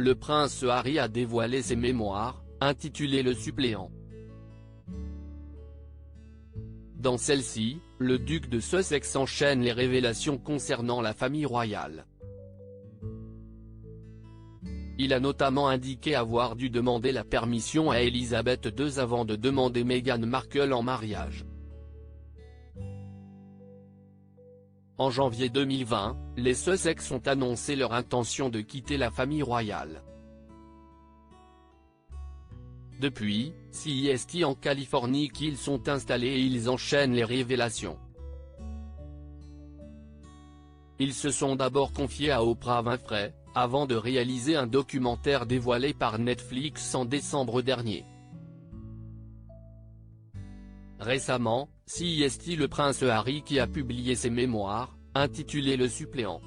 le prince Harry a dévoilé ses mémoires, intitulées Le suppléant. Dans celle-ci, le duc de Sussex enchaîne les révélations concernant la famille royale. Il a notamment indiqué avoir dû demander la permission à Elisabeth II avant de demander Meghan Markle en mariage. En janvier 2020, les Sussex ont annoncé leur intention de quitter la famille royale. Depuis, c'est en Californie qu'ils sont installés et ils enchaînent les révélations. Ils se sont d'abord confiés à Oprah Winfrey, avant de réaliser un documentaire dévoilé par Netflix en décembre dernier. Récemment, c'est le prince Harry qui a publié ses mémoires, intitulées Le suppléant.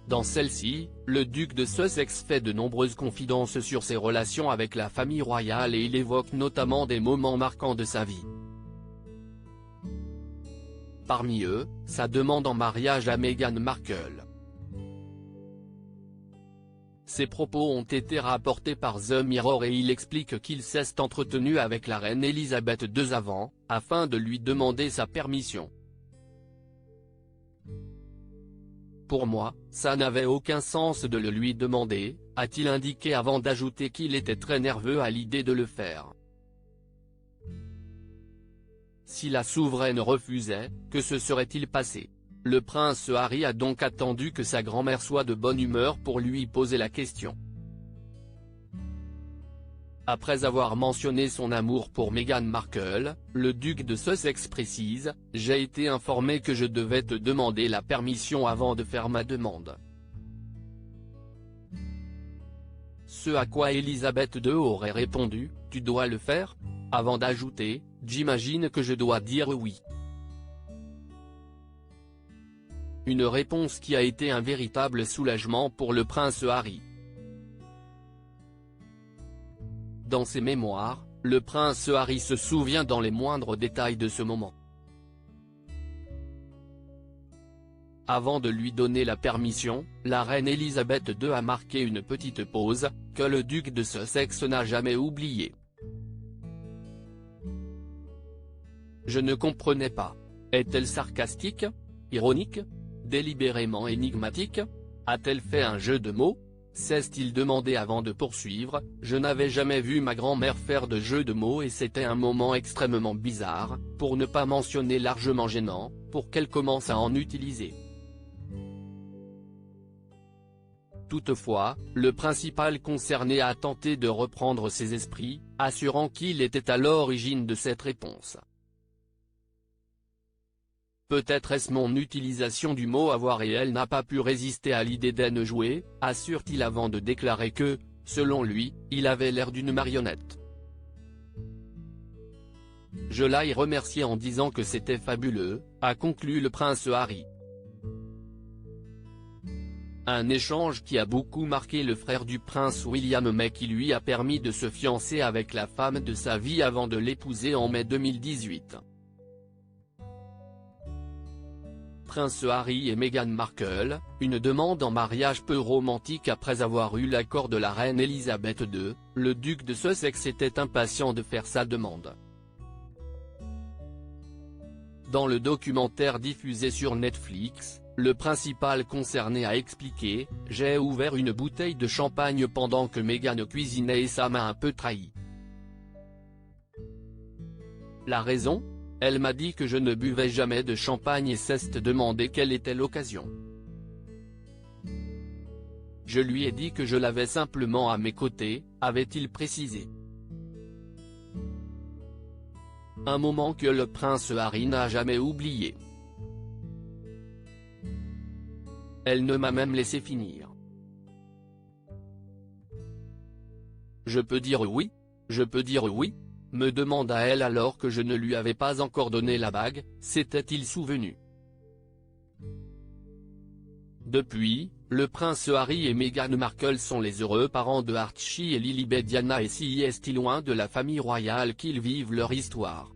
Dans celle-ci, le duc de Sussex fait de nombreuses confidences sur ses relations avec la famille royale et il évoque notamment des moments marquants de sa vie. Parmi eux, sa demande en mariage à Meghan Markle. Ces propos ont été rapportés par The Mirror et il explique qu'il s'est entretenu avec la reine Elisabeth II avant, afin de lui demander sa permission. Pour moi, ça n'avait aucun sens de le lui demander, a-t-il indiqué avant d'ajouter qu'il était très nerveux à l'idée de le faire. Si la souveraine refusait, que se serait-il passé? Le prince Harry a donc attendu que sa grand-mère soit de bonne humeur pour lui poser la question. Après avoir mentionné son amour pour Meghan Markle, le duc de Sussex précise « J'ai été informé que je devais te demander la permission avant de faire ma demande. » Ce à quoi Elisabeth II aurait répondu « Tu dois le faire ?» avant d'ajouter « J'imagine que je dois dire oui. » Une réponse qui a été un véritable soulagement pour le prince Harry. Dans ses mémoires, le prince Harry se souvient dans les moindres détails de ce moment. Avant de lui donner la permission, la reine Elisabeth II a marqué une petite pause, que le duc de Sussex n'a jamais oubliée. Je ne comprenais pas. Est-elle sarcastique? Ironique? Délibérément énigmatique? A-t-elle fait un jeu de mots? S'est-il demandé avant de poursuivre, je n'avais jamais vu ma grand-mère faire de jeux de mots et c'était un moment extrêmement bizarre, pour ne pas mentionner largement gênant, pour qu'elle commence à en utiliser. Toutefois, le principal concerné a tenté de reprendre ses esprits, assurant qu'il était à l'origine de cette réponse. Peut-être est-ce mon utilisation du mot avoir et elle n'a pas pu résister à l'idée d'en jouer, assure-t-il avant de déclarer que, selon lui, il avait l'air d'une marionnette. Je l'ai remercié en disant que c'était fabuleux, a conclu le prince Harry. Un échange qui a beaucoup marqué le frère du prince William mais qui lui a permis de se fiancer avec la femme de sa vie avant de l'épouser en mai 2018. Prince Harry et Meghan Markle, une demande en mariage peu romantique après avoir eu l'accord de la reine Elisabeth II, le duc de Sussex était impatient de faire sa demande. Dans le documentaire diffusé sur Netflix, le principal concerné a expliqué « J'ai ouvert une bouteille de champagne pendant que Meghan cuisinait et ça m'a un peu trahi. La raison ? Elle m'a dit que je ne buvais jamais de champagne et s'est demandé quelle était l'occasion. Je lui ai dit que je l'avais simplement à mes côtés, avait-il précisé. Un moment que le prince Harry n'a jamais oublié. Elle ne m'a même laissé finir. Je peux dire oui? Je peux dire oui? Me demanda-elle alors que je ne lui avais pas encore donné la bague, s'était-il souvenu. Depuis, le prince Harry et Meghan Markle sont les heureux parents de Archie et Lilibet Diana et c'est loin de la famille royale qu'ils vivent leur histoire.